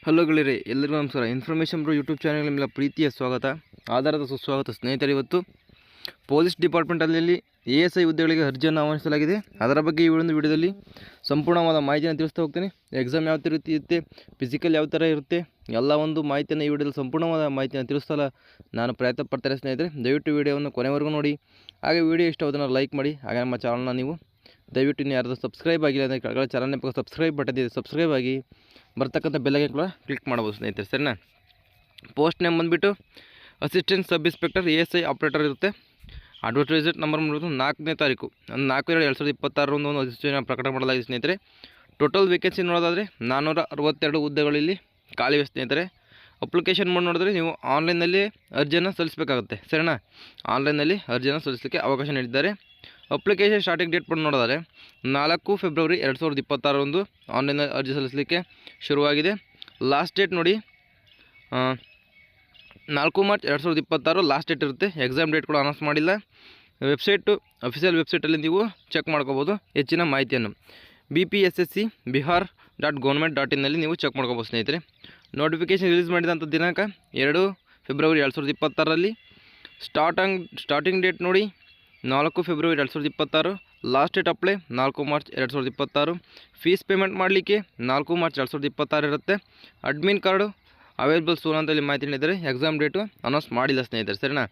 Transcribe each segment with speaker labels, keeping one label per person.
Speaker 1: Hello ಗೆಳೆಯರೇ, ಎಲ್ಲರಿಗೂ ನಮಸ್ಕಾರ. ಇನ್ಫಾರ್ಮೇಷನ್ ಬ್ರೋ ಯೂಟ್ಯೂಬ್ ಚಾನಲ್ ನಿಮ್ಮೆಲ್ಲ ಪ್ರೀತಿಯ ಸ್ವಾಗತ, ಆಧಾರದ ಸುಸ್ವಾಗತ. ಸ್ನೇಹಿತರೆ, ಇವತ್ತು ಪೊಲೀಸ್ ಡಿಪಾರ್ಟ್ಮೆಂಟಲ್ಲಿ ASI ಹುದ್ದೆಗಳಿಗೆ ಅರ್ಜಿಯನ್ನು ಆಹ್ವಾನಿಸಲಾಗಿದೆ. ಅದರ ಬಗ್ಗೆ ಈ ಒಂದು ವಿಡಿಯೋದಲ್ಲಿ ಸಂಪೂರ್ಣವಾದ ಮಾಹಿತಿಯನ್ನು ತಿಳಿಸ್ತಾ ಹೋಗ್ತೀನಿ. ಎಕ್ಸಾಮ್ ಯಾವ ರೀತಿ ಇರುತ್ತೆ, ಫಿಸಿಕಲ್ ಯಾವ ಥರ ಇರುತ್ತೆ, ಎಲ್ಲ ಒಂದು ಮಾಹಿತಿಯನ್ನು ಈ ವಿಡಿಯೋದಲ್ಲಿ ಸಂಪೂರ್ಣವಾದ ಮಾಹಿತಿಯನ್ನು ತಿಳಿಸಲ್ಲ ನಾನು ಪ್ರಯತ್ನ ಪಡ್ತಾರೆ. ಸ್ನೇಹಿತರೆ, ದಯವಿಟ್ಟು ವಿಡಿಯೋವನ್ನು ಕೊನೆವರೆಗೂ ನೋಡಿ. ಹಾಗೆ ವಿಡಿಯೋ ಇಷ್ಟ ಅದನ್ನು ಲೈಕ್ ಮಾಡಿ. ಹಾಗೆ ನಮ್ಮ ಚಾನಲ್ನ ನೀವು ದಯವಿಟ್ಟು ಇನ್ನು ಯಾರ್ದು ಸಬ್ಸ್ಕ್ರೈಬ್ ಆಗಿಲ್ಲ ಅಂದರೆ ಕೆಳಗಡೆ ಚಾನಲ್ನ ಪಕ್ಕ ಸಬ್ಸ್ಕ್ರೈಬ್ ಬಟನ್ ಇದೆ, ಸಬ್ಸ್ಕ್ರೈಬ್ ಆಗಿ ಬರ್ತಕ್ಕಂಥ ಬೆಲ್ಲೈಕನ್ ಕೂಡ ಕ್ಲಿಕ್ ಮಾಡ್ಬೋದು ಸ್ನೇಹಿತರೆ. ಸರಿನಾ? ಪೋಸ್ಟ್ ನೇಮ್ ಬಂದುಬಿಟ್ಟು assistant sub inspector ASI operator ಇರುತ್ತೆ. ಅಡ್ವರ್ಟೈಸ್ಡ್ ನಂಬರ್ 4ನೇ ತಾರೀಕು 4/2/2026 ಒಂದು ಅಧಿಸೂಚನೆ ಪ್ರಕಟ ಮಾಡಲಾಗಿದೆ ಸ್ನೇಹಿತರೆ. ಟೋಟಲ್ ವೇಕೆನ್ಸಿ ನೋಡೋದಾದರೆ 462 ಹುದ್ದೆಗಳಲ್ಲಿ ಖಾಲಿವೆ ಸ್ನೇಹಿತರೆ. ಅಪ್ಲಿಕೇಶನ್ ಮಾಡಿ ನೋಡಿದ್ರೆ ನೀವು ಆನ್ಲೈನಲ್ಲಿ ಅರ್ಜಿಯನ್ನು ಸಲ್ಲಿಸಬೇಕಾಗುತ್ತೆ. ಸರಿನಾ? ಆನ್ಲೈನಲ್ಲಿ ಅರ್ಜಿಯನ್ನು ಸಲ್ಲಿಸಲಿಕ್ಕೆ ಅವಕಾಶ ನೀಡಿದ್ದಾರೆ. ಅಪ್ಲಿಕೇಶನ್ ಸ್ಟಾರ್ಟಿಂಗ್ ಡೇಟ್ ಬಂದು ನೋಡೋದಾದರೆ 4 ಫೆಬ್ರವರಿ 2026 ಆನ್ಲೈನಲ್ಲಿ ಅರ್ಜಿ ಸಲ್ಲಿಸಲಿಕ್ಕೆ ಶುರುವಾಗಿದೆ. ಲಾಸ್ಟ್ ಡೇಟ್ ನೋಡಿ 4 ಮಾರ್ಚ್ 2026 ಲಾಸ್ಟ್ ಡೇಟ್ ಇರುತ್ತೆ. ಎಕ್ಸಾಮ್ ಡೇಟ್ ಕೂಡ ಅನೌನ್ಸ್ ಮಾಡಿಲ್ಲ. ವೆಬ್ಸೈಟು ಅಫಿಷಿಯಲ್ ವೆಬ್ಸೈಟಲ್ಲಿ ನೀವು ಚೆಕ್ ಮಾಡ್ಕೋಬೋದು ಹೆಚ್ಚಿನ ಮಾಹಿತಿಯನ್ನು. bpssc.bihar.government.in ನೀವು ಚೆಕ್ ಮಾಡ್ಕೋಬೋದು ಸ್ನೇಹಿತರೆ. ನೋಟಿಫಿಕೇಷನ್ ರಿಲೀಸ್ ಮಾಡಿದಂಥ ದಿನಾಂಕ 2 ಫೆಬ್ರವರಿ 2026. ಸ್ಟಾರ್ಟಿಂಗ್ ಡೇಟ್ ನೋಡಿ 4 February 2026. Last date apply 4 March 2026. Fees payment ಮಾಡಲಿಕ್ಕೆ 4 ಮಾರ್ಚ್ 2026 ಇರುತ್ತೆ. ಅಡ್ಮಿನ್ ಕಾರ್ಡು ಅವೈಲೇಬಲ್ ಸೂನ್ ಅಂತ ಇಲ್ಲಿ ಮಾಹಿತಿ ನೀಡಿದ್ದಾರೆ. ಎಕ್ಸಾಮ್ ಡೇಟು ಅನೌನ್ಸ್ ಮಾಡಿಲ್ಲ ಸ್ನೇಹಿತರೆ. ಸರಿನಾ?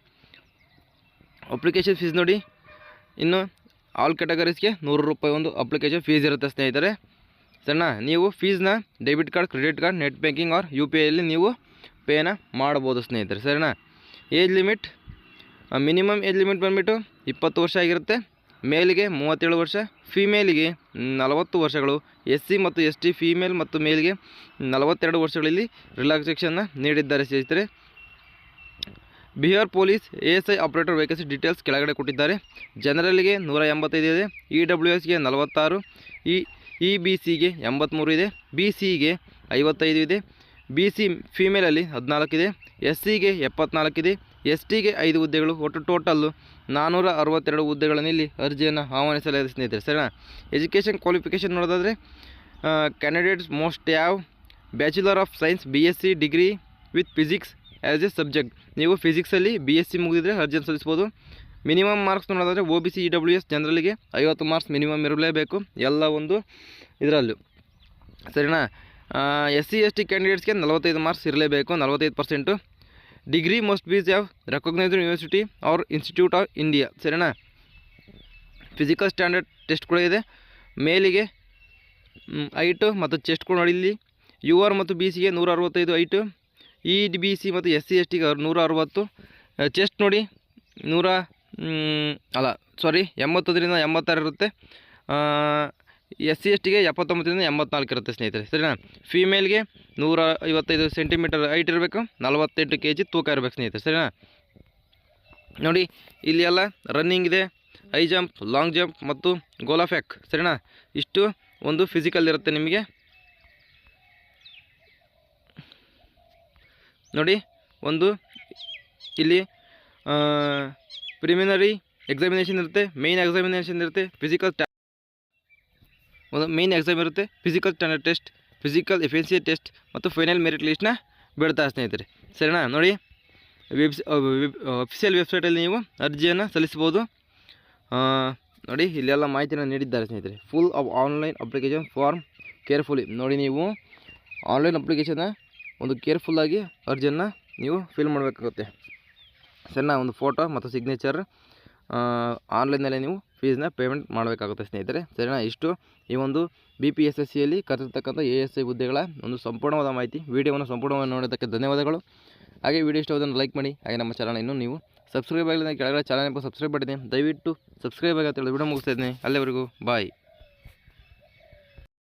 Speaker 1: ಅಪ್ಲಿಕೇಶನ್ ಫೀಸ್ ನೋಡಿ, ಇನ್ನು ಆಲ್ ಕ್ಯಾಟಗರೀಸ್ಗೆ 100 ರೂಪಾಯಿ ಒಂದು ಅಪ್ಲಿಕೇಶನ್ ಫೀಸ್ ಇರುತ್ತೆ ಸ್ನೇಹಿತರೆ. ಸರಿನಾ? ನೀವು ಫೀಸ್ನ debit card, credit card, net banking or UPIಯಲ್ಲಿ ನೀವು ಪೇನ ಮಾಡ್ಬೋದು ಸ್ನೇಹಿತರೆ. ಸರಿನಾ? Age limit minimum age limit ಬಂದುಬಿಟ್ಟು 20 ವರ್ಷ ಆಗಿರುತ್ತೆ. ಮೇಲಿಗೆ 37 ವರ್ಷ, ಫೀಮೇಲಿಗೆ 40 ವರ್ಷಗಳು, SC ಮತ್ತು ST ಫೀಮೇಲ್ ಮತ್ತು ಮೇಲ್ಗೆ 42 ವರ್ಷಗಳಲ್ಲಿ ರಿಲ್ಯಾಕ್ಸೇಷನ್ನ ನೀಡಿದ್ದಾರೆ ಸ್ನೇಹಿತರೆ. Bihar police ASI operator vacancy details ಕೆಳಗಡೆ ಕೊಟ್ಟಿದ್ದಾರೆ. ಜನರಲ್ಗೆ 185 ಇದೆ, EWSಗೆ 46, EBCಗೆ 83 ಇದೆ, BCಗೆ 55 ಇದೆ, BC ಫೀಮೇಲಲ್ಲಿ 14 ಇದೆ, SCಗೆ 74 ಇದೆ, STಗೆ 5 ಹುದ್ದೆಗಳು. ಒಟ್ಟು ಟೋಟಲ್ಲು 462 ಹುದ್ದೆಗಳನ್ನು ಇಲ್ಲಿ ಅರ್ಜಿಯನ್ನು ಆಹ್ವಾನಿಸಲಾಗಿದೆ ಸ್ನೇಹಿತರೆ. ಸರಿನಾ? ಎಜುಕೇಷನ್ ಕ್ವಾಲಿಫಿಕೇಷನ್ ನೋಡೋದಾದರೆ candidates most have bachelor of science BSc degree with physics as A subject. ನೀವು ಫಿಸಿಕ್ಸಲ್ಲಿ BSc ಮುಗಿದಿದ್ರೆ ಅರ್ಜಿಯನ್ನು ಸಲ್ಲಿಸ್ಬೋದು. ಮಿನಿಮಮ್ ಮಾರ್ಕ್ಸ್ ನೋಡೋದಾದರೆ OBC EWS ಜನರಲ್ಲಿಗೆ 50 ಮಾರ್ಕ್ಸ್ ಮಿನಿಮಮ್ ಇರಲೇಬೇಕು ಎಲ್ಲ ಒಂದು ಇದರಲ್ಲೂ. ಸರಿನಾ? SC ST ಕ್ಯಾಂಡಿಡೇಟ್ಸ್ಗೆ 45 ಮಾರ್ಕ್ಸ್ ಇರಲೇಬೇಕು, 45%. Degree must be have recognised university or institute of India. ಸರಿನಾ? ಫಿಸಿಕಲ್ ಸ್ಟ್ಯಾಂಡರ್ಡ್ ಟೆಸ್ಟ್ ಕೂಡ ಇದೆ. ಮೇಲಿಗೆ ಹೈಟು ಮತ್ತು ಚೆಸ್ಟ್ ಕೂಡ ನೋಡಿ ಇಲ್ಲಿ UR ಮತ್ತು BCಗೆ 165 ಹೈಟು, EBC ಮತ್ತು SC STಗೆ 160. ಚೆಸ್ಟ್ ನೋಡಿ 80ರಿಂದ 86 ಇರುತ್ತೆ. SC STಗೆ 79ರಿಂದ 84 ಇರುತ್ತೆ ಸ್ನೇಹಿತರೆ. ಸರಿನಾ? ಫೀಮೇಲ್ಗೆ 155 ಸೆಂಟಿಮೀಟರ್ ಹೈಟ್ ಇರಬೇಕು, 48 kg ತೂಕ ಇರಬೇಕು ಸ್ನೇಹಿತರೆ. ಸರಿನಾ? ನೋಡಿ ಇಲ್ಲಿ ಎಲ್ಲ ರನ್ನಿಂಗ್ ಇದೆ, ಹೈ ಜಂಪ್, ಲಾಂಗ್ ಜಂಪ್ ಮತ್ತು ಗೋಲಾಫ್ಯಾಕ್. ಸರಿನಾ? ಇಷ್ಟು ಒಂದು ಫಿಸಿಕಲ್ ಇರುತ್ತೆ ನಿಮಗೆ. ನೋಡಿ ಒಂದು ಇಲ್ಲಿ ಪ್ರಿಲಿಮಿನರಿ ಎಕ್ಸಾಮಿನೇಷನ್ ಇರುತ್ತೆ, ಮೇಯ್ನ್ ಎಕ್ಸಾಮಿನೇಷನ್ ಇರುತ್ತೆ, ಒಂದು ಮೇಯ್ನ್ ಎಕ್ಸಾಮ್ ಇರುತ್ತೆ, physical standard test, physical efficiency test ಮತ್ತು ಫೈನಲ್ ಮೆರಿಟ್ ಲಿಸ್ಟ್ನ ಬಿಡ್ತಾರೆ ಸ್ನೇಹಿತರೆ. ಸರಿನಾ? ನೋಡಿ ಅಫಿಷಿಯಲ್ ವೆಬ್ಸೈಟಲ್ಲಿ ನೀವು ಅರ್ಜಿಯನ್ನು ಸಲ್ಲಿಸ್ಬೋದು. ನೋಡಿ ಇಲ್ಲೆಲ್ಲ ಮಾಹಿತಿಯನ್ನು ನೀಡಿದ್ದಾರೆ ಸ್ನೇಹಿತರೆ. Full online application form carefully. ನೋಡಿ ನೀವು ಆನ್ಲೈನ್ ಅಪ್ಲಿಕೇಶನ್ನ ಒಂದು ಕೇರ್ಫುಲ್ಲಾಗಿ ಅರ್ಜಿಯನ್ನು ನೀವು ಫಿಲ್ ಮಾಡಬೇಕಾಗುತ್ತೆ. ಸರಿನಾ? ಒಂದು ಫೋಟೋ ಮತ್ತು ಸಿಗ್ನೇಚರ್ ಆನ್ಲೈನಲ್ಲಿ ನೀವು ಫೀಸ್ನ ಪೇಮೆಂಟ್ ಮಾಡಬೇಕಾಗುತ್ತೆ ಸ್ನೇಹಿತರೆ. ಸರಿನಾ? ಇಷ್ಟು ಈ ಒಂದು BPSSCಯಲ್ಲಿ ಕರೆದಿರ್ತಕ್ಕಂಥ ASI ಹುದ್ದೆಗಳ ಒಂದು ಸಂಪೂರ್ಣವಾದ ಮಾಹಿತಿ. ವಿಡಿಯೋವನ್ನು ಸಂಪೂರ್ಣವಾಗಿ ನೋಡೋದಕ್ಕೆ ಧನ್ಯವಾದಗಳು. ಹಾಗೆ ವಿಡಿಯೋ ಇಷ್ಟವಾದನ್ನು ಲೈಕ್ ಮಾಡಿ. ಹಾಗೆ ನಮ್ಮ ಚಾನಲ್ ಇನ್ನೂ ನೀವು ಸಬ್ಸ್ಕ್ರೈಬ್ ಆಗಿಲ್ಲ ಕೆಳಗಡೆ ಚಾನಲ್ ಸಬ್ಸ್ಕ್ರೈಬ್ ಮಾಡಿದ್ದೀನಿ, ದಯವಿಟ್ಟು ಸಬ್ಸ್ಕ್ರೈಬ್ ಆಗಿ ಅಂತ ಹೇಳಿ ವಿಡಿಯೋ ಮುಗಿಸ್ತಾ ಇದ್ದೀನಿ. ಅಲ್ಲಿವರೆಗೂ ಬಾಯ್.